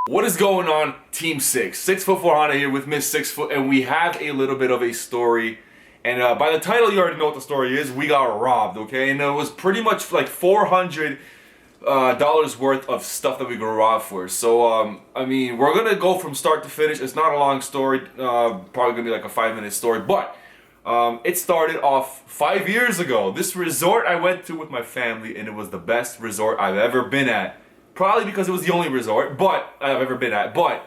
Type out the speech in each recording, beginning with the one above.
What is going on, Team 6? 6'4" Hana here with Miss 6 Foot, and we have a little bit of a story. And by the title, you already know what the story is. We got robbed, okay? And it was pretty much like $400 worth of stuff that we got robbed for. So, I mean, we're gonna go from start to finish. It's not a long story, probably gonna be like a 5-minute story, but it started off 5 years ago. This resort I went to with my family, and it was the best resort I've ever been at. Probably because it was the only resort I've ever been at. But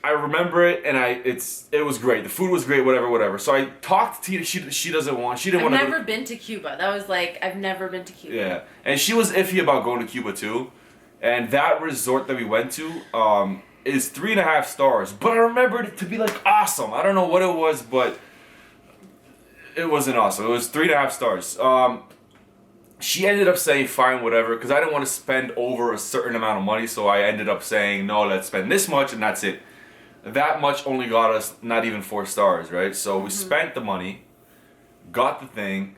I remember it, and it was great. The food was great, whatever. So I talked to Tina. She didn't want to. I've never been to Cuba. That was like, I've never been to Cuba. Yeah, and she was iffy about going to Cuba too. And that resort that we went to is 3.5 stars. But I remembered it to be like awesome. I don't know what it was, but it wasn't awesome. It was 3.5 stars. She ended up saying fine, whatever, because I didn't want to spend over a certain amount of money, so I ended up saying no, let's spend this much, and that's it. That much only got us not even 4 stars, right? So we spent the money, got the thing,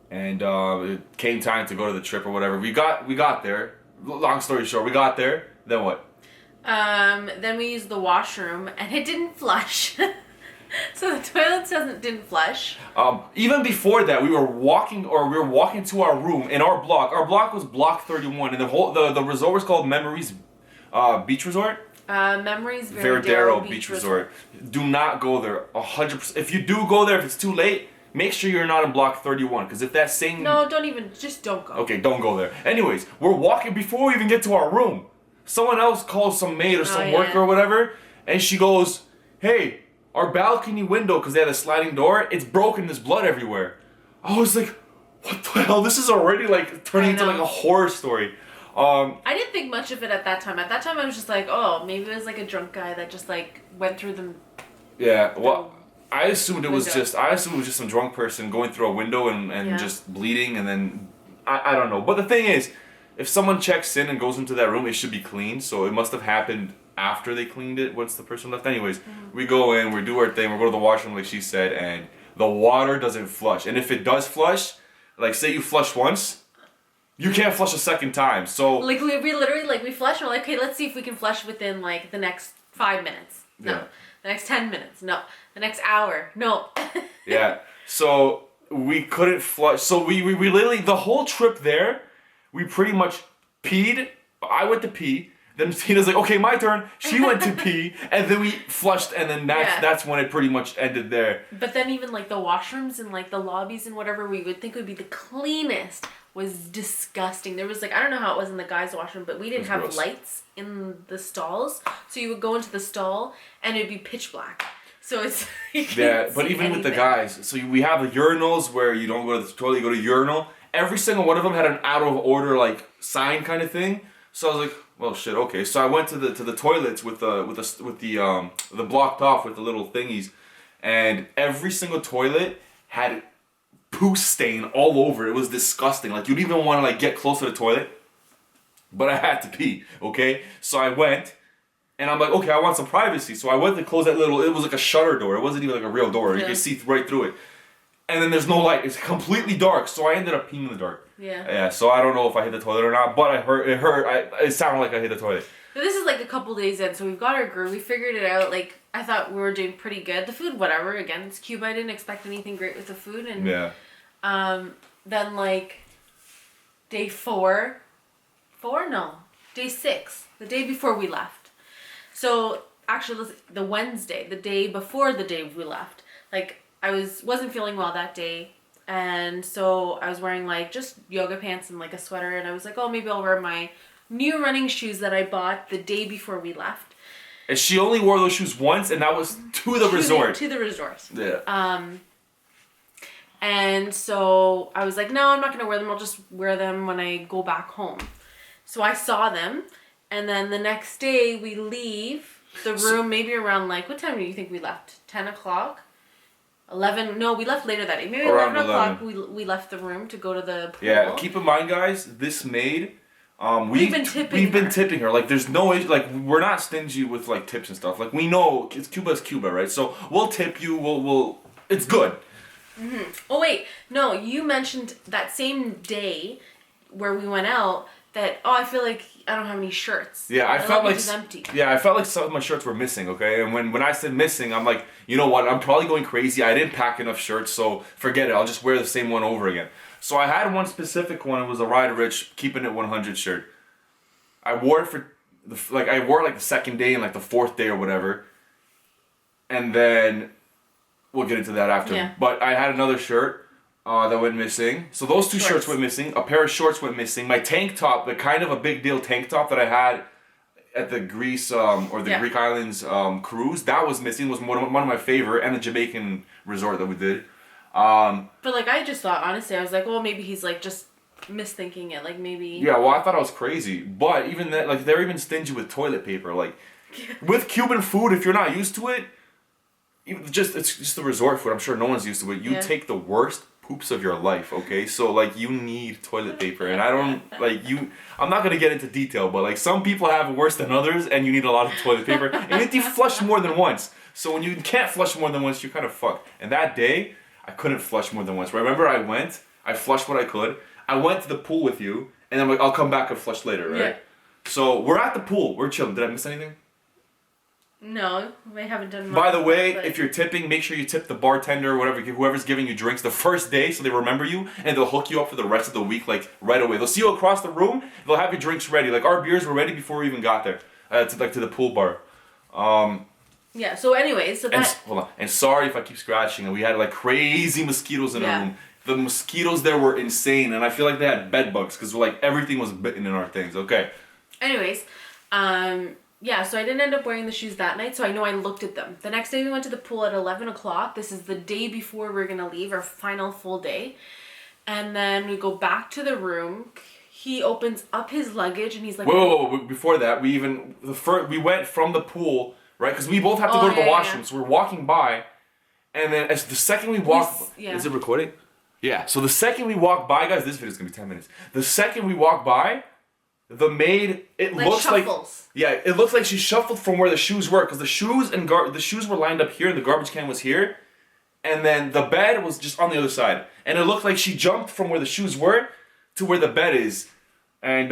and it came time to go to the trip or whatever. We got there. Long story short, we got there. Then what? Then we used the washroom, and it didn't flush. So the toilets didn't flush. Even before that, we were walking to our room in our block. Our block was block 31, and the resort was called Memories Beach Resort. Memories Veradero Beach Resort. Do not go there. 100%. If you do go there, if it's too late, make sure you're not in block 31. Because if that same... No, don't go. Okay, don't go there. Anyways, we're walking before we even get to our room. Someone else calls some maid or some worker or whatever, and she goes, "Hey, our balcony window," because they had a sliding door, it's broken, there's blood everywhere. I was like, what the hell? This is already like turning into like a horror story. I didn't think much of it at that time. At that time, I was just like, oh, maybe it was like a drunk guy that just like went through them. Yeah, well, I assumed it was just some drunk person going through a window and just bleeding, and then I don't know. But the thing is, if someone checks in and goes into that room, it should be clean. So it must have happened after they cleaned it once the person left. Anyways, we go in, we do our thing, we go to the washroom like she said, and the water doesn't flush. And if it does flush, like say you flush once, you can't flush a second time. So like we literally like we flush and we're like, okay, let's see if we can flush within like the next 5 minutes. No. Yeah. The next 10 minutes. No. The next hour. No. Yeah. So we couldn't flush. So we literally the whole trip there, we pretty much peed. I went to pee. Then Tina's like, okay, my turn. She went to pee, and then we flushed, and then that's when it pretty much ended there. But then even like the washrooms and like the lobbies and whatever we would think would be the cleanest was disgusting. There was like, I don't know how it was in the guys' washroom, but we didn't have gross lights in the stalls, so you would go into the stall and it'd be pitch black. So it's yeah, but even with the guys, so we have the urinals where you don't go to the toilet, you go to urinal. Every single one of them had an out of order like sign kind of thing. So I was like, well, shit, okay. So I went to the toilets with the blocked off with the little thingies, and every single toilet had poo stain all over. It was disgusting. Like, you'd even want to like get close to the toilet, but I had to pee. Okay, so I went, and I'm like, okay, I want some privacy. So I went to close that little. It was like a shutter door. It wasn't even like a real door. You could see right through it. And then there's no light. It's completely dark. So I ended up peeing in the dark. Yeah. Yeah. So I don't know if I hit the toilet or not, but it sounded like I hit the toilet. But this is like a couple days in, so we've got our groove. We figured it out. Like, I thought we were doing pretty good. The food, whatever. Again, it's Cuba. I didn't expect anything great with the food. And then like day 4, day 6, the day before we left. So actually, the Wednesday, the day before the day we left, like I wasn't feeling well that day. And so I was wearing like just yoga pants and like a sweater, and I was like, oh, maybe I'll wear my new running shoes that I bought the day before we left. And she only wore those shoes once, and that was to the resort. To the resort. Yeah. And so I was like, no, I'm not gonna wear them. I'll just wear them when I go back home. So I saw them, and then the next day we leave the room, maybe around like, what time do you think we left? 10 o'clock? 11, no, we left later that day. Maybe around 11 o'clock we left the room to go to the pool. Yeah, keep in mind, guys, this maid, we've been tipping her. Like, there's no way, like, we're not stingy with, like, tips and stuff. Like, we know Cuba's Cuba, right? So we'll tip you, we'll it's good. Mm-hmm. Oh, wait, no, you mentioned that same day where we went out, that, oh, I feel like I don't have any shirts. Yeah, I The felt like luggage is empty. yeah, I felt like some of my shirts were missing. Okay, and when I said missing, I'm like, you know what? I'm probably going crazy. I didn't pack enough shirts, so forget it. I'll just wear the same one over again. So I had one specific one. It was a Ride Rich Keeping It 100 shirt. I wore it for I wore it like the second day and like the fourth day or whatever. And then we'll get into that after. Yeah. But I had another shirt that went missing. So those two shirts went missing. A pair of shorts went missing. My tank top, the kind of a big deal tank top that I had at the Greece or the Greek islands cruise, that was missing. It was one of my favorite, and the Jamaican resort that we did. But like I just thought, honestly, I was like, well, maybe he's like just misthinking it. Like maybe. Yeah, well, I thought I was crazy, but even that, like they're even stingy with toilet paper. Like with Cuban food, if you're not used to it, it's just the resort food. I'm sure no one's used to it. You take the worst poops of your life, okay? So like you need toilet paper, and I don't like you. I'm not gonna get into detail, but like some people have it worse than others, and you need a lot of toilet paper, and you need to flush more than once. So when you can't flush more than once, you're kind of fucked. And that day, I couldn't flush more than once. Remember, I flushed what I could. I went to the pool with you, and I'm like, I'll come back and flush later, right? Yeah. So we're at the pool. We're chilling. Did I miss anything? No, I haven't done much. By the way, if you're tipping, make sure you tip the bartender or whatever, whoever's giving you drinks the first day so they remember you, and they'll hook you up for the rest of the week, like right away. They'll see you across the room, they'll have your drinks ready. Like our beers were ready before we even got there, to the pool bar. Yeah, so anyways, so that... Hold on. And sorry if I keep scratching, and we had like crazy mosquitoes in our room. The mosquitoes there were insane, and I feel like they had bed bugs, because like everything was bitten in our things. Okay. Anyways, yeah, so I didn't end up wearing the shoes that night, so I know I looked at them. The next day we went to the pool at 11 o'clock. This is the day before we're going to leave, our final full day. And then we go back to the room. He opens up his luggage, and he's like... Whoa. Before that, we went from the pool, right? Because we both have to go to the washroom, so we're walking by. And then as the second we walk... Is it recording? Yeah. So the second we walk by, guys, this video's going to be 10 minutes. The second we walk by... The maid, it looks shuffles. It looks like she shuffled from where the shoes were, because the shoes the shoes were lined up here, and the garbage can was here, and then the bed was just on the other side, and it looked like she jumped from where the shoes were to where the bed is, and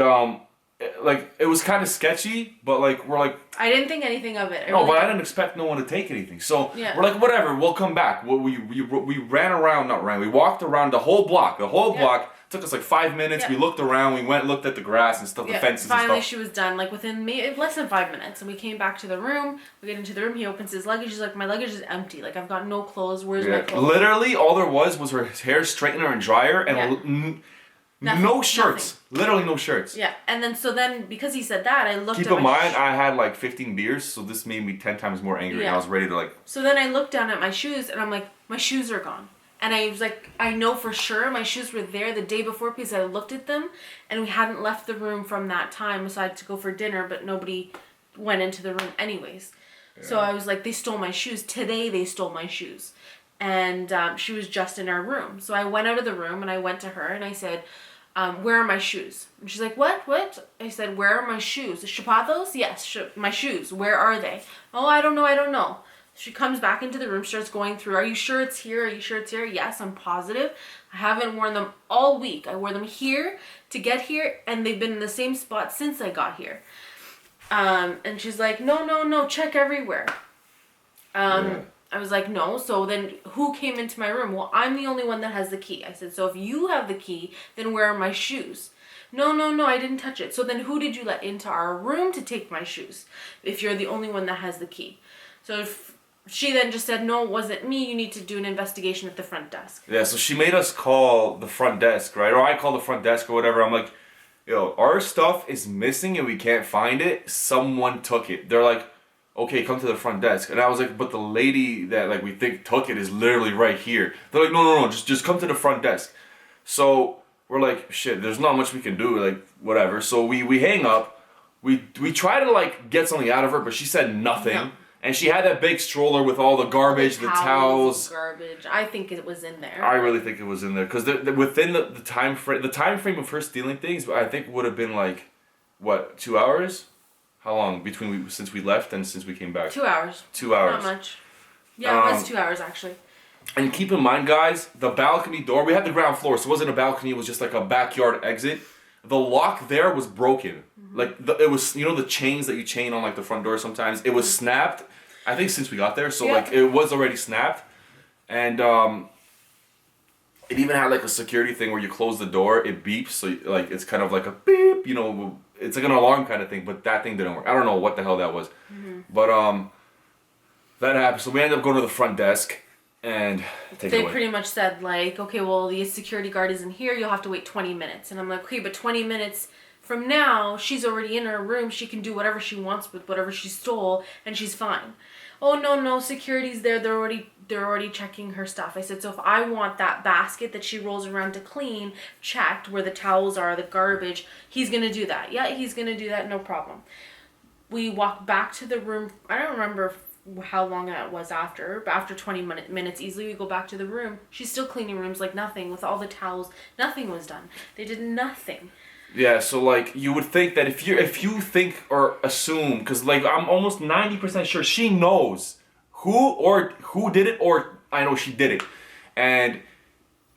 it was kind of sketchy, but like we're like I didn't think anything of it. But I didn't expect no one to take anything, so we're like whatever, we'll come back. We ran around, we walked around the whole block. Took us like 5 minutes. We looked around. We went and looked at the grass and stuff, the fences and stuff. Finally, she was done. Like within less than 5 minutes, and we came back to the room. We get into the room. He opens his luggage. He's like, "My luggage is empty. Like I've got no clothes. Where's my clothes?" Literally, all there was her hair straightener and dryer, and no shirts. Nothing. Literally no shirts. Yeah, and then because he said that, I looked. Keep in mind, I had like 15 beers, so this made me 10 times more angry. And I was ready to like. So then I looked down at my shoes, and I'm like, my shoes are gone. And I was like, I know for sure my shoes were there the day before because I looked at them, and we hadn't left the room from that time aside to go for dinner, but nobody went into the room anyways. Yeah. So I was like, they stole my shoes. Today they stole my shoes. And she was just in our room. So I went out of the room, and I went to her, and I said, where are my shoes? And she's like, what? I said, where are my shoes? Chapados? Yes, my shoes. Where are they? Oh, I don't know. She comes back into the room, starts going through, are you sure it's here? Yes, I'm positive. I haven't worn them all week. I wore them here to get here, and they've been in the same spot since I got here. And she's like, no, check everywhere. I was like, no. So then who came into my room? Well, I'm the only one that has the key. I said, so if you have the key, then where are my shoes? No, I didn't touch it. So then who did you let into our room to take my shoes if you're the only one that has the key? So she then just said, no, it wasn't me. You need to do an investigation at the front desk. Yeah, so she made us call the front desk, right? Or I called the front desk or whatever. I'm like, yo, our stuff is missing and we can't find it. Someone took it. They're like, okay, come to the front desk. And I was like, but the lady that like we think took it is literally right here. They're like, no, just come to the front desk. So we're like, shit, there's not much we can do, like whatever. So we hang up. We try to like get something out of her, but she said nothing. No. And she had that big stroller with all the garbage, the towels. Garbage. I think it was in there. I really think it was in there because within the time frame of her stealing things, I think would have been like, what, 2 hours? How long since we left and since we came back? 2 hours. 2 hours. Not much. Yeah, it was 2 hours actually. And keep in mind, guys, the balcony door. We had the ground floor, so it wasn't a balcony. It was just like a backyard exit. the lock there was broken. Like it was, you know, the chains that you chain on like the front door sometimes. It was snapped. I think since we got there, so like it was already snapped, and it even had like a security thing where you close the door, it beeps, so like it's kind of like a beep, you know, it's like an alarm kind of thing. But that thing didn't work. I don't know what the hell that was, but that happened. So we ended up going to the front desk. And they pretty much said like, okay, well, the security guard isn't here. You'll have to wait 20 minutes. And I'm like, okay, but 20 minutes from now, she's already in her room. She can do whatever she wants with whatever she stole, and she's fine. Oh no, security's there. They're already checking her stuff. I said, so if I want that basket that she rolls around to clean checked, where the towels are, the garbage, he's gonna do that. Yeah, he's gonna do that. No problem. We walk back to the room. I don't remember how long that was after, but after 20 minutes easily, we go back to the room. She's still cleaning rooms like nothing with all the towels. Nothing was done. They did nothing. Yeah, so like you would think that if you think or assume, because like I'm almost 90% sure she knows who did it, or I know she did it. And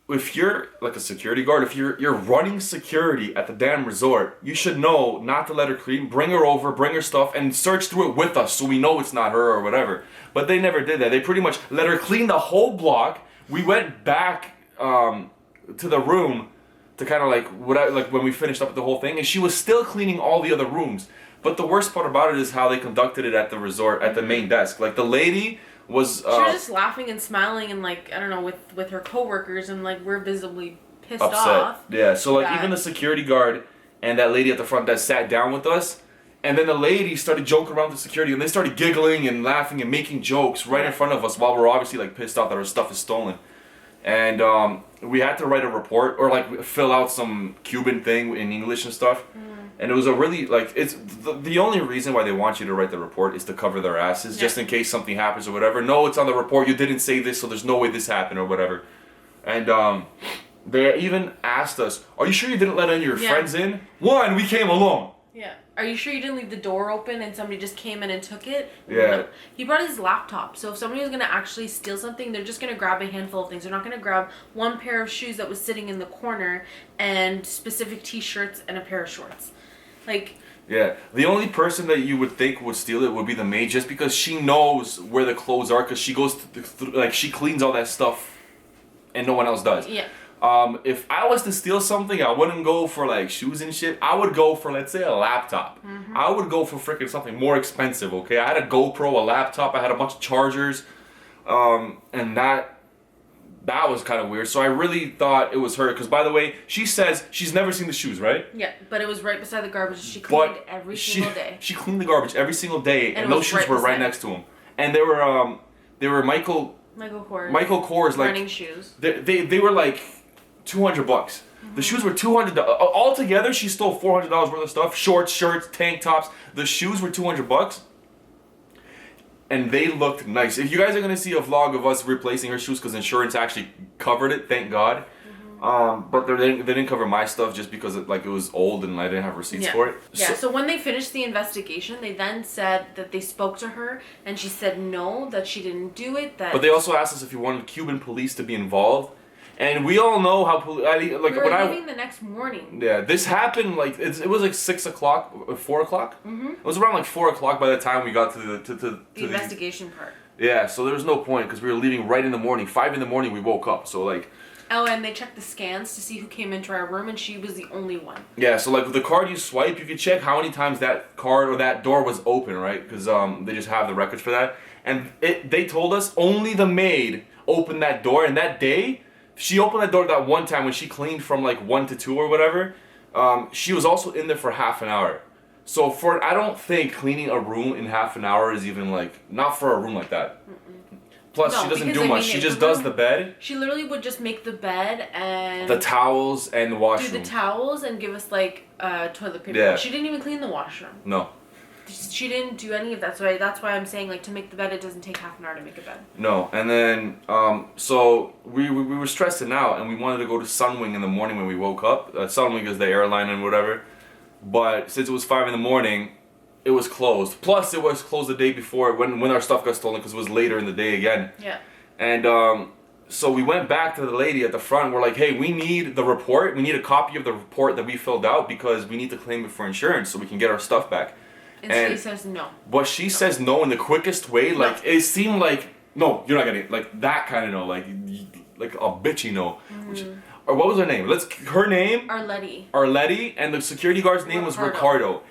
if you're like a security guard, if you're running security at the damn resort, you should know not to let her clean. Bring her over, bring her stuff, and search through it with us so we know it's not her or whatever. But they never did that. They pretty much let her clean the whole block. We went back to the room to kind of like when we finished up the whole thing, and she was still cleaning all the other rooms. But the worst part about it is how they conducted it at the resort, at the main desk. Like the lady was she was just laughing and smiling and like, I don't know, with her coworkers, and like we're visibly pissed upset. Off. Yeah, so like even the security guard and that lady at the front desk sat down with us, and then the lady started joking around with security, and they started giggling and laughing and making jokes right in front of us while we're obviously like pissed off that our stuff is stolen. And we had to write a report or like fill out some Cuban thing in English and stuff. And it was a really, like, it's the only reason why they want you to write the report is to cover their asses, just in case something happens or whatever. No, it's on the report, you didn't say this, so there's no way this happened or whatever. And they even asked us, are you sure you didn't let any of your friends in? One, we came alone. Yeah. Are you sure you didn't leave the door open and somebody just came in and took it? Yeah. No. He brought his laptop. So if somebody was going to actually steal something, they're just going to grab a handful of things. They're not going to grab one pair of shoes that was sitting in the corner and specific t-shirts and a pair of shorts. Like... Yeah, the only person that you would think would steal it would be the maid, just because she knows where the clothes are, because she goes like she cleans all that stuff, and no one else does. Yeah. If I was to steal something, I wouldn't go for like shoes and shit. I would go for, let's say, a laptop. I would go for freaking something more expensive. Okay, I had a GoPro, a laptop, I had a bunch of chargers, and that was kind of weird. So I really thought it was her, because by the way, she says she's never seen the shoes, right? Yeah, but it was right beside the garbage. She cleaned every single day. She cleaned the garbage every single day, and those shoes were right next to him. And they were Michael Kors like running shoes. They were like $200. The shoes were $200. Altogether, she stole $400 worth of stuff: shorts, shirts, tank tops. The shoes were $200. And they looked nice. If you guys are gonna see a vlog of us replacing her shoes, because insurance actually covered it, thank God. But they didn't cover my stuff just because it was old and I didn't have receipts for it. Yeah. So when they finished the investigation, they then said that they spoke to her, and she said no, that she didn't do it. But they also asked us if we wanted Cuban police to be involved. And we all know how we were leaving the next morning. Yeah, this happened it was like 6 o'clock, 4 o'clock. It was around like 4 o'clock by the time we got to the investigation part. Yeah, so there was no point because we were leaving right in the morning. 5 in the morning we woke up. So like. Oh, and they checked the scans to see who came into our room, and she was the only one. Yeah, so like with the card you swipe, you can check how many times that card or that door was open, right? Because they just have the records for that. And they told us only the maid opened that door, and that day. She opened that door that one time when she cleaned from like 1 to 2 or whatever. She was also in there for half an hour. So I don't think cleaning a room in half an hour is even like, not for a room like that. Plus, she doesn't do much. She just does the bed. She literally would just make the bed and... the towels and the washroom. Do the towels and give us like toilet paper. Yeah. She didn't even clean the washroom. No. She didn't do any of that, so that's why I'm saying, like, to make the bed, it doesn't take half an hour to make a bed. No, and then, so we were stressing out, and we wanted to go to Sunwing in the morning when we woke up. Sunwing is the airline and whatever, but since it was 5 in the morning, it was closed. Plus, it was closed the day before when our stuff got stolen, because it was later in the day again. Yeah. And, So we went back to the lady at the front. We're like, hey, we need the report. We need a copy of the report that we filled out because we need to claim it for insurance so we can get our stuff back. And she says no. But she says no in the quickest way. Like, it seemed like, no, you're not getting it. Like, that kind of no. Like a bitchy no. Or what was her name? Her name? Arletty. And the security guard's name was Ricardo.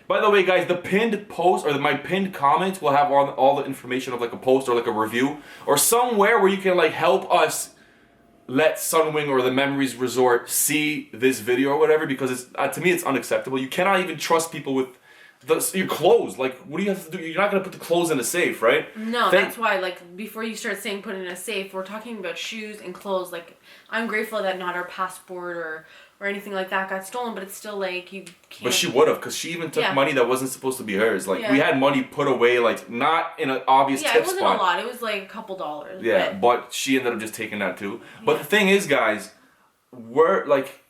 By the way, guys, the pinned post or my pinned comments will have all the information of like a post or like a review or somewhere where you can like help us let Sunwing or the Memories Resort see this video or whatever, because it's to me it's unacceptable. You cannot even trust people with your clothes. Like, what do you have to do? You're not gonna put the clothes in a safe, right? No, that's why. Like, before you start saying put in a safe, we're talking about shoes and clothes. Like, I'm grateful that not our passport or anything like that got stolen, but it's still like you can't. But she would have, because she even took money that wasn't supposed to be hers. Like, we had money put away, like, not in an obvious tip spot. Yeah, it wasn't a lot. It was like a couple dollars. Yeah, but she ended up just taking that too. But the thing is, guys, we're like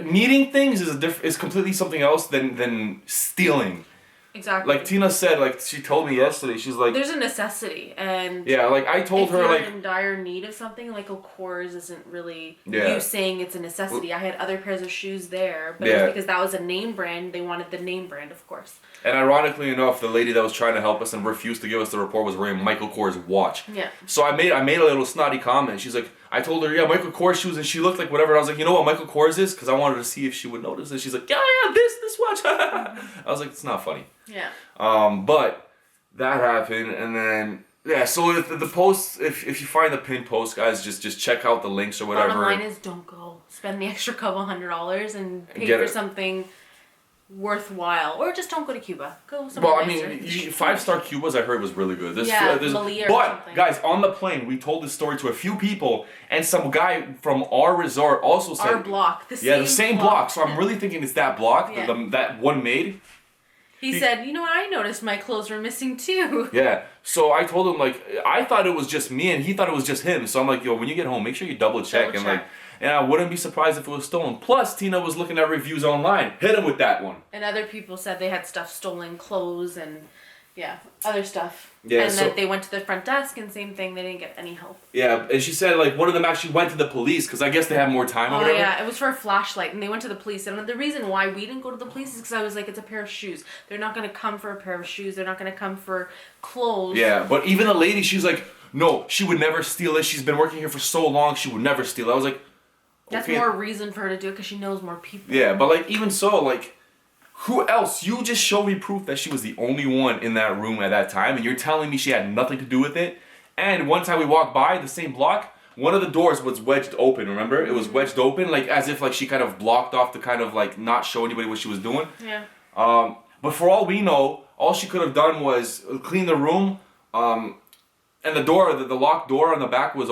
needing things is completely something else than stealing. Exactly. Like Tina said, like she told me yesterday, she's like, there's a necessity, and yeah, like I told her, like, if you're in dire need of something, like a Coors isn't really you saying it's a necessity. I had other pairs of shoes there, but it was because that was a name brand. They wanted the name brand, of course. And ironically enough, the lady that was trying to help us and refused to give us the report was wearing Michael Kors' watch. Yeah. So I made a little snotty comment. She's like, I told her, yeah, Michael Kors shoes, and she looked like whatever. And I was like, you know what Michael Kors is? Because I wanted to see if she would notice. And she's like, yeah, this watch. I was like, it's not funny. Yeah. But that happened, and then so if the post, if you find the pinned post, guys, just check out the links or whatever. Bottom line is, don't go spend the extra couple $100 and pay for something worthwhile, or just don't go to Cuba. Go somewhere. Well, I mean, 5-star Cubas I heard was really good. Malia or but something. Guys, on the plane, we told this story to a few people, and some guy from our resort also said our block, the same block. So I'm really thinking it's that block, that one maid. He said, you know what, I noticed my clothes were missing too. Yeah, so I told him, like, I thought it was just me, and he thought it was just him. So I'm like, yo, when you get home, make sure you double check. And I wouldn't be surprised if it was stolen. Plus, Tina was looking at reviews online. Hit him with that one. And other people said they had stuff stolen, clothes and other stuff. Yeah, and that they went to the front desk and same thing, they didn't get any help. Yeah, and she said, like, one of them actually went to the police because I guess they have more time or whatever. Oh yeah, it was for a flashlight, and they went to the police. And the reason why we didn't go to the police is because I was like, it's a pair of shoes. They're not going to come for a pair of shoes. They're not going to come for clothes. Yeah, but even the lady, she's like, no, she would never steal it. She's been working here for so long, she would never steal it. I was like, that's more reason for her to do it because she knows more people. Yeah, but like even so, like, who else? You just showed me proof that she was the only one in that room at that time, and you're telling me she had nothing to do with it. And one time we walked by the same block, one of the doors was wedged open. Remember, it was wedged open, like as if like she kind of blocked off to kind of like not show anybody what she was doing. Yeah. But for all we know, all she could have done was clean the room. And the door, the locked door on the back was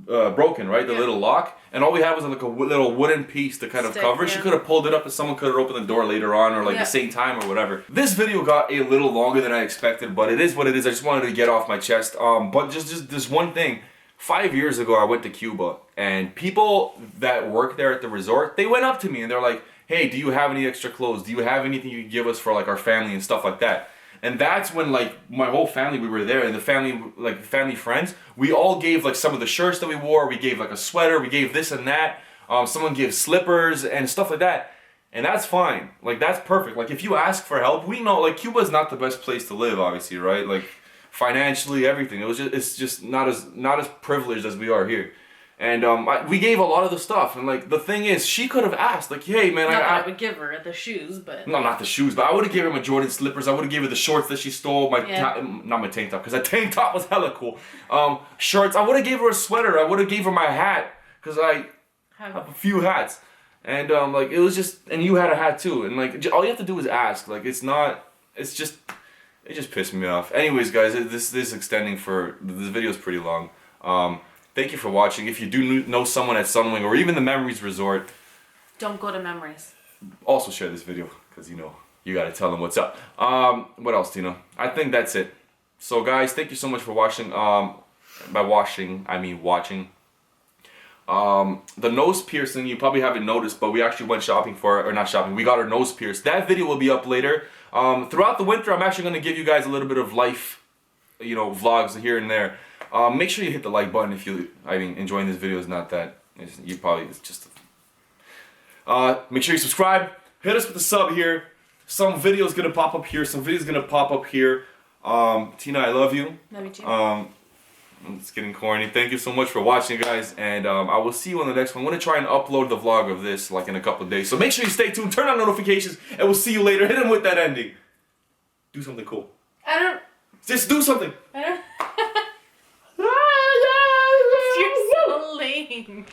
broken, right? The little lock. And all we had was like a little wooden piece to kind of cover. Yeah. She could have pulled it up and someone could have opened the door later on or like the same time or whatever. This video got a little longer than I expected, but it is what it is. I just wanted to get off my chest. But just this one thing. 5 years ago, I went to Cuba, and people that work there at the resort, they went up to me and they're like, hey, do you have any extra clothes? Do you have anything you can give us for like our family and stuff like that? And that's when like my whole family, we were there, and the family friends, we all gave like some of the shirts that we wore, we gave like a sweater, we gave this and that. Someone gave slippers and stuff like that. And that's fine. Like that's perfect. Like if you ask for help, we know like Cuba's not the best place to live, obviously, right? Like financially, everything. It's just not as privileged as we are here. And we gave a lot of the stuff, and like the thing is, she could have asked, like, "Hey, man, I would give her the shoes, but no, not the shoes, but I would have given her my Jordan slippers. I would have given her the shorts that she stole, not my tank top, because that tank top was hella cool. Shorts. I would have gave her a sweater. I would have gave her my hat, because I have a few hats, and like it was just, and you had a hat too, and like all you have to do is ask. Like it just pissed me off. Anyways, guys, this is extending for this video is pretty long. Thank you for watching. If you do know someone at Sunwing or even the Memories Resort, don't go to Memories. Also share this video because you gotta tell them what's up. What else, Tina? I think that's it. So guys, thank you so much for watching. By watching, I mean watching. The nose piercing, you probably haven't noticed, but we actually went shopping for it, or not shopping. We got our nose pierced. That video will be up later. Throughout the winter, I'm actually gonna give you guys a little bit of life, vlogs here and there. Make sure you hit the like button if you, enjoying this video is not that, it's just, make sure you subscribe, hit us with the sub here, some videos gonna pop up here, some videos gonna pop up here. Tina, I love you. Love you too. It's getting corny. Thank you so much for watching, guys, and I will see you on the next one. I'm gonna try and upload the vlog of this like in a couple of days, so make sure you stay tuned, turn on notifications, and we'll see you later. Hit him with that ending. Do something cool. I don't. Just do something. I don't. You're so lame.